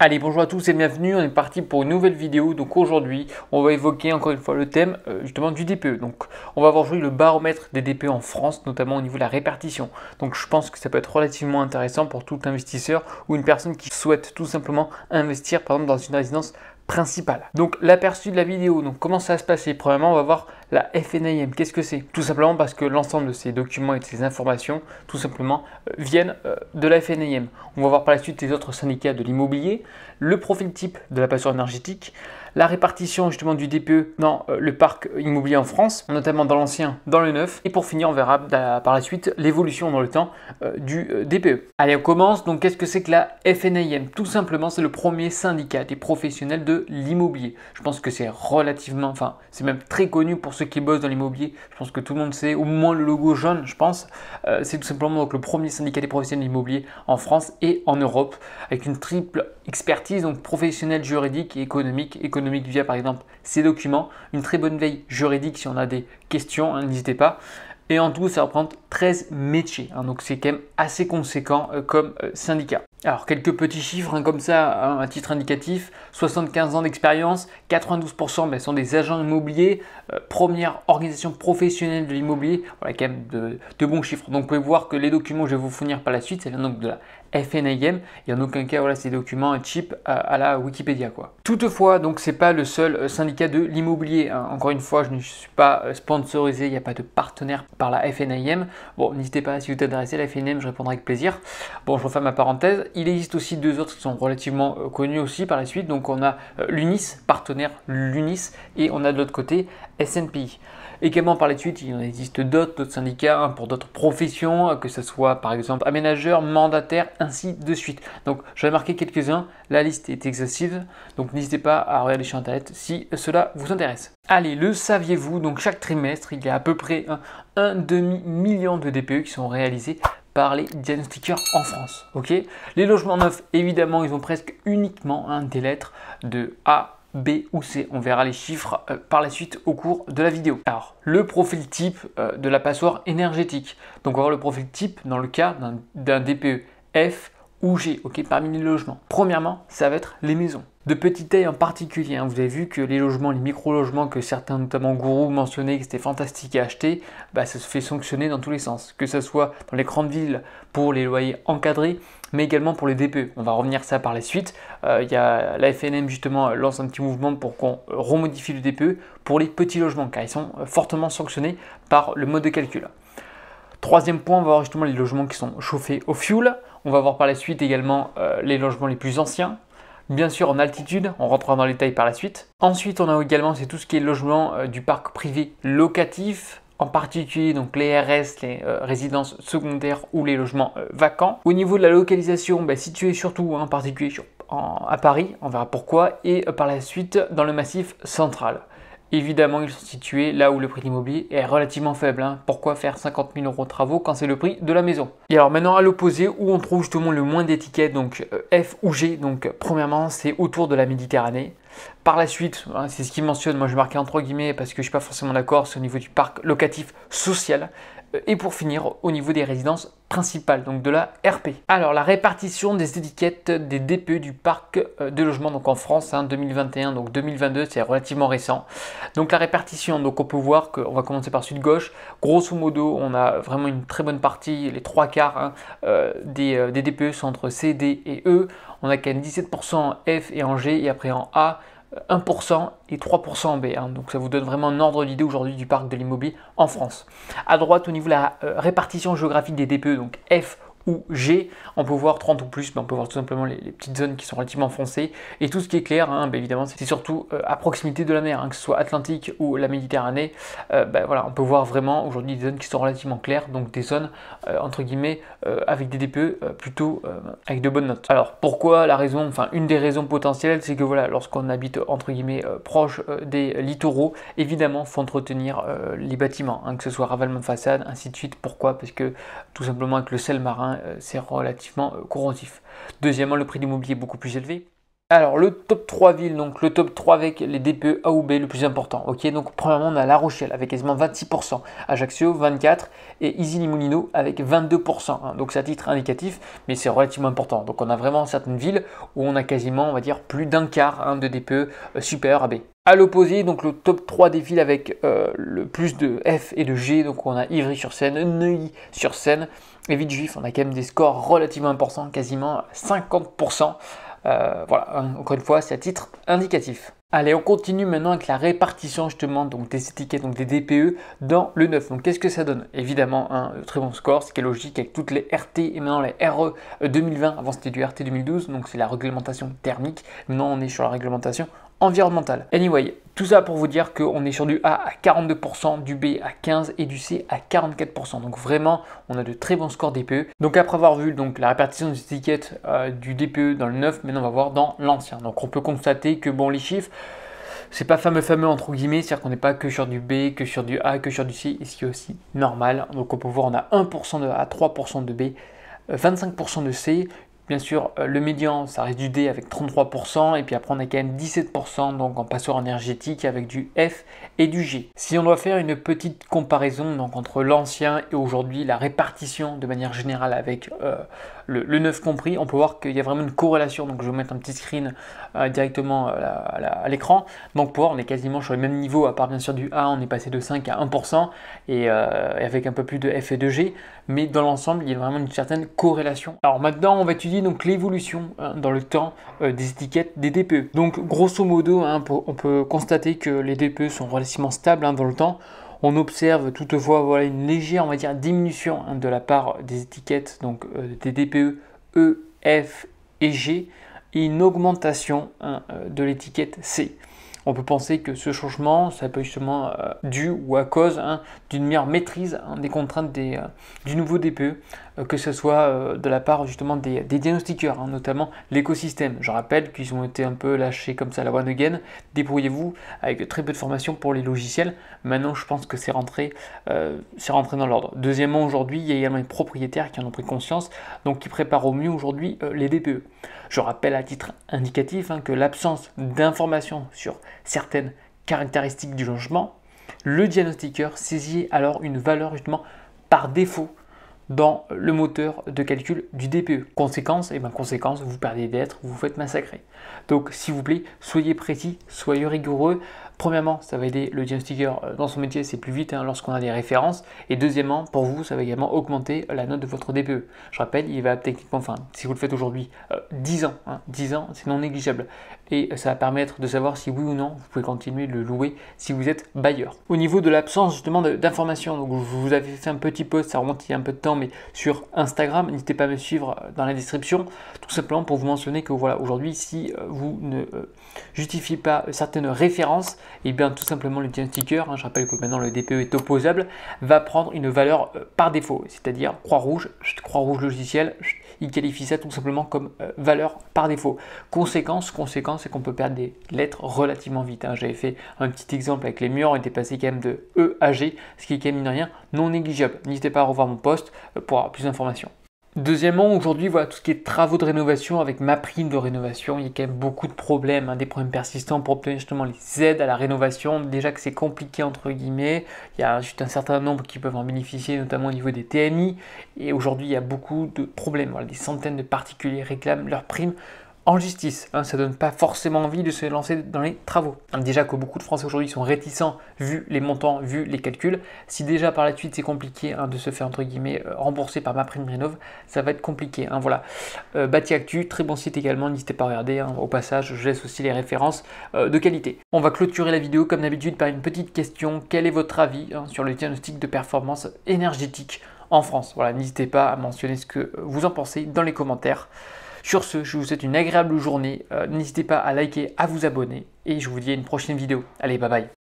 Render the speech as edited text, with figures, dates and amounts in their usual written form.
Allez, bonjour à tous et bienvenue, on est parti pour une nouvelle vidéo. Donc aujourd'hui, on va évoquer encore une fois le thème justement du DPE. Donc on va voir aujourd'hui le baromètre des DPE en France, notamment au niveau de la répartition. Donc je pense que ça peut être relativement intéressant pour tout investisseur ou une personne qui souhaite tout simplement investir par exemple dans une résidence principale. Donc l'aperçu de la vidéo, donc comment ça va se passer? Premièrement, on va voir la FNIM. Qu'est-ce que c'est? Tout simplement parce que l'ensemble de ces documents et de ces informations, tout simplement, viennent de la FNIM. On va voir par la suite les autres syndicats de l'immobilier, le profil type de la passoire énergétique, la répartition justement du DPE dans le parc immobilier en France, notamment dans l'ancien, dans le neuf. Et pour finir, on verra par la suite l'évolution dans le temps du DPE. Allez, on commence. Donc, qu'est-ce que c'est que la FNIM? Tout simplement, c'est le premier syndicat des professionnels de l'immobilier. Je pense que c'est relativement, enfin, c'est même très connu pour ceux qui bossent dans l'immobilier. Je pense que tout le monde sait, au moins le logo jaune, je pense. C'est tout simplement donc, le premier syndicat des professionnels de l'immobilier en France et en Europe, avec une triple expertise, donc professionnelle, juridique et économique. Économique via par exemple ces documents, une très bonne veille juridique si on a des questions, hein, n'hésitez pas. Et en tout, ça représente 13 métiers, hein, donc c'est quand même assez conséquent comme syndicat. Alors quelques petits chiffres comme ça, hein, à titre indicatif, 75 ans d'expérience, 92% sont des agents immobiliers, première organisation professionnelle de l'immobilier, voilà quand même de bons chiffres. Donc vous pouvez voir que les documents que je vais vous fournir par la suite, ça vient donc de la FNIM, et en aucun cas voilà, ces documents cheap à la Wikipédia quoi. Toutefois, donc c'est pas le seul syndicat de l'immobilier, hein. Encore une fois, je ne suis pas sponsorisé, il n'y a pas de partenaire par la FNIM. Bon, n'hésitez pas, si vous êtes intéressé à la FNIM, je répondrai avec plaisir. Bon, je referme ma parenthèse. Il existe aussi deux autres qui sont relativement connus aussi par la suite. Donc on a l'UNIS, partenaire l'UNIS, et on a de l'autre côté SNPI. Également par la suite, il en existe d'autres syndicats hein, pour d'autres professions, que ce soit par exemple aménageur, mandataire, ainsi de suite. Donc j'en ai marqué quelques-uns, la liste est exhaustive, donc n'hésitez pas à regarder sur internet si cela vous intéresse. Allez, le saviez-vous, donc chaque trimestre, il y a à peu près un demi-million de DPE qui sont réalisés par les diagnostiqueurs en France. Ok, les logements neufs, évidemment, ils ont presque uniquement des lettres de A, B ou C. On verra les chiffres par la suite au cours de la vidéo. Alors, le profil type de la passoire énergétique. Donc, on va voir le profil type dans le cas d'un DPE F ou G, ok, parmi les logements. Premièrement, ça va être les maisons. De petite taille en particulier, hein. Vous avez vu que les logements, les micro-logements que certains, notamment gourous, mentionnaient que c'était fantastique à acheter, ça se fait sanctionner dans tous les sens. Que ce soit dans les grandes villes pour les loyers encadrés, mais également pour les DPE. On va revenir ça par la suite. La FNM justement lance un petit mouvement pour qu'on remodifie le DPE pour les petits logements, car ils sont fortement sanctionnés par le mode de calcul. Troisième point, on va voir justement les logements qui sont chauffés au fioul. On va voir par la suite également les logements les plus anciens. Bien sûr en altitude, on rentrera dans les détails par la suite. Ensuite, on a également tout ce qui est logement du parc privé locatif, en particulier donc les RS, les résidences secondaires ou les logements vacants. Au niveau de la localisation, situé surtout en particulier à Paris, on verra pourquoi, et par la suite dans le massif central. Évidemment, ils sont situés là où le prix de l'immobilier est relativement faible. Hein. Pourquoi faire 50 000 € de travaux quand c'est le prix de la maison? Et alors maintenant, à l'opposé, où on trouve justement le moins d'étiquettes, donc F ou G. Donc premièrement, c'est autour de la Méditerranée. Par la suite, hein, c'est ce qui mentionne, moi je marqué entre guillemets parce que je ne suis pas forcément d'accord, c'est au niveau du parc locatif social. Et pour finir, au niveau des résidences principales, donc de la RP. Alors la répartition des étiquettes des DPE du parc de logement donc en France, 2021, donc 2022, c'est relativement récent. Donc la répartition, donc on peut voir qu'on va commencer par sud gauche. Grosso modo, on a vraiment une très bonne partie, les trois quarts des DPE sont entre C, D et E. On a quand même 17% en F et en G, et après en A, 1% et 3% en B. Donc ça vous donne vraiment un ordre d'idée aujourd'hui du parc de l'immobilier en France. À droite, au niveau de la répartition géographique des DPE, donc F ou G, on peut voir 30 ou plus, on peut voir tout simplement les petites zones qui sont relativement foncées, et tout ce qui est clair, évidemment c'est surtout à proximité de la mer, que ce soit Atlantique ou la Méditerranée. Voilà, on peut voir vraiment aujourd'hui des zones qui sont relativement claires, donc des zones entre guillemets avec des DPE plutôt avec de bonnes notes. Alors pourquoi? La raison, une des raisons potentielles, c'est que voilà, lorsqu'on habite entre guillemets proche des littoraux, évidemment faut entretenir les bâtiments, que ce soit ravalement de façade, ainsi de suite. Pourquoi? Parce que tout simplement avec le sel marin, c'est relativement corrosif. Deuxièmement, le prix de l'immobilier est beaucoup plus élevé. Alors le top 3 villes, donc le top 3 avec les DPE A ou B le plus important. Ok, donc premièrement on a La Rochelle avec quasiment 26%, Ajaccio 24% et Issy-les-Moulineaux avec 22%. Hein. Donc c'est à titre indicatif, mais c'est relativement important. Donc on a vraiment certaines villes où on a quasiment, on va dire, plus d'un quart hein, de DPE supérieur à B. À l'opposé, donc le top 3 des villes avec le plus de F et de G, donc on a Ivry-sur-Seine, Neuilly-sur-Seine et Villejuif. On a quand même des scores relativement importants, quasiment 50%. Voilà, encore une fois, c'est à titre indicatif. Allez, on continue maintenant avec la répartition justement donc des étiquettes, donc des DPE dans le 9. Donc qu'est-ce que ça donne? Évidemment, un très bon score, ce qui est logique avec toutes les RT et maintenant les RE 2020. Avant c'était du RT 2012, donc c'est la réglementation thermique. Maintenant on est sur la réglementation environnementale. Anyway, tout ça pour vous dire qu'on est sur du A à 42%, du B à 15% et du C à 44%. Donc vraiment, on a de très bons scores DPE. Donc après avoir vu donc, la répartition des étiquettes du DPE dans le 9, maintenant on va voir dans l'ancien. Donc on peut constater que bon, les chiffres, c'est pas fameux entre guillemets, c'est-à-dire qu'on n'est pas que sur du B, que sur du A, que sur du C, et ce qui est aussi normal. Donc on peut voir on a 1% de A, 3% de B, 25% de C. Bien sûr, le médian, ça reste du D avec 33%, et puis après on a quand même 17% donc en passeur énergétique avec du F et du G. Si on doit faire une petite comparaison donc, entre l'ancien et aujourd'hui, la répartition de manière générale avec le 9 compris, on peut voir qu'il y a vraiment une corrélation. Donc je vais vous mettre un petit screen directement à l'écran. Donc pour voir, on est quasiment sur le même niveau, à part bien sûr du A, on est passé de 5 à 1%, et avec un peu plus de F et de G, mais dans l'ensemble, il y a vraiment une certaine corrélation. Alors maintenant, on va étudier donc l'évolution dans le temps des étiquettes des DPE. Donc grosso modo, hein, on peut constater que les DPE sont relativement stables hein, dans le temps. On observe toutefois voilà, une légère, on va dire, diminution hein, de la part des étiquettes donc des DPE E, F et G, et une augmentation hein, de l'étiquette C. On peut penser que ce changement, ça peut être justement dû ou à cause hein, d'une meilleure maîtrise hein, des contraintes du nouveau DPE, que ce soit de la part justement des diagnostiqueurs, hein, notamment l'écosystème. Je rappelle qu'ils ont été un peu lâchés comme ça à la one again. Débrouillez-vous avec très peu de formation pour les logiciels. Maintenant, je pense que c'est rentré dans l'ordre. Deuxièmement, aujourd'hui, il y a également les propriétaires qui en ont pris conscience, donc qui préparent au mieux aujourd'hui les DPE. Je rappelle à titre indicatif hein, que l'absence d'informations sur certaines caractéristiques du logement, le diagnostiqueur saisit alors une valeur justement par défaut dans le moteur de calcul du DPE. Conséquence, vous perdez des lettres, vous vous faites massacrer. Donc s'il vous plaît, soyez précis, soyez rigoureux. Premièrement, ça va aider le diagnostiqueur dans son métier, c'est plus vite hein, lorsqu'on a des références. Et deuxièmement, pour vous, ça va également augmenter la note de votre DPE. Je rappelle, il va techniquement, enfin, si vous le faites aujourd'hui, 10 ans, hein, 10 ans, c'est non négligeable. Et ça va permettre de savoir si oui ou non, vous pouvez continuer de le louer si vous êtes bailleur. Au niveau de l'absence justement d'informations, donc je vous avais fait un petit post, ça remonte il y a un peu de temps, mais sur Instagram, n'hésitez pas à me suivre dans la description, tout simplement pour vous mentionner que voilà, aujourd'hui, si vous ne justifiez pas certaines références, et bien tout simplement le diagnostiqueur, hein, je rappelle que maintenant le DPE est opposable, va prendre une valeur par défaut, c'est-à-dire croix-rouge logiciel, il qualifie ça tout simplement comme valeur par défaut. Conséquence, c'est qu'on peut perdre des lettres relativement vite. Hein. J'avais fait un petit exemple avec les murs, on était passé quand même de E à G, ce qui est quand même mine de rien non négligeable. N'hésitez pas à revoir mon post pour avoir plus d'informations. Deuxièmement, aujourd'hui, voilà, tout ce qui est travaux de rénovation avec ma prime de rénovation, il y a quand même beaucoup de problèmes, hein, des problèmes persistants pour obtenir justement les aides à la rénovation. Déjà que c'est compliqué entre guillemets, il y a juste un certain nombre qui peuvent en bénéficier, notamment au niveau des TMI. Et aujourd'hui, il y a beaucoup de problèmes. Voilà, des centaines de particuliers réclament leurs primes en justice. Hein, ça ne donne pas forcément envie de se lancer dans les travaux. Déjà que beaucoup de Français aujourd'hui sont réticents vu les montants, vu les calculs. Si déjà par la suite c'est compliqué hein, de se faire entre guillemets rembourser par ma prime rénov, ça va être compliqué. Hein, voilà. Bâti Actu, très bon site également, n'hésitez pas à regarder. Hein, au passage, je laisse aussi les références de qualité. On va clôturer la vidéo comme d'habitude par une petite question. Quel est votre avis hein, sur le diagnostic de performance énergétique en France? Voilà, n'hésitez pas à mentionner ce que vous en pensez dans les commentaires. Sur ce, je vous souhaite une agréable journée. N'hésitez pas à liker, à vous abonner et je vous dis à une prochaine vidéo. Allez, bye bye.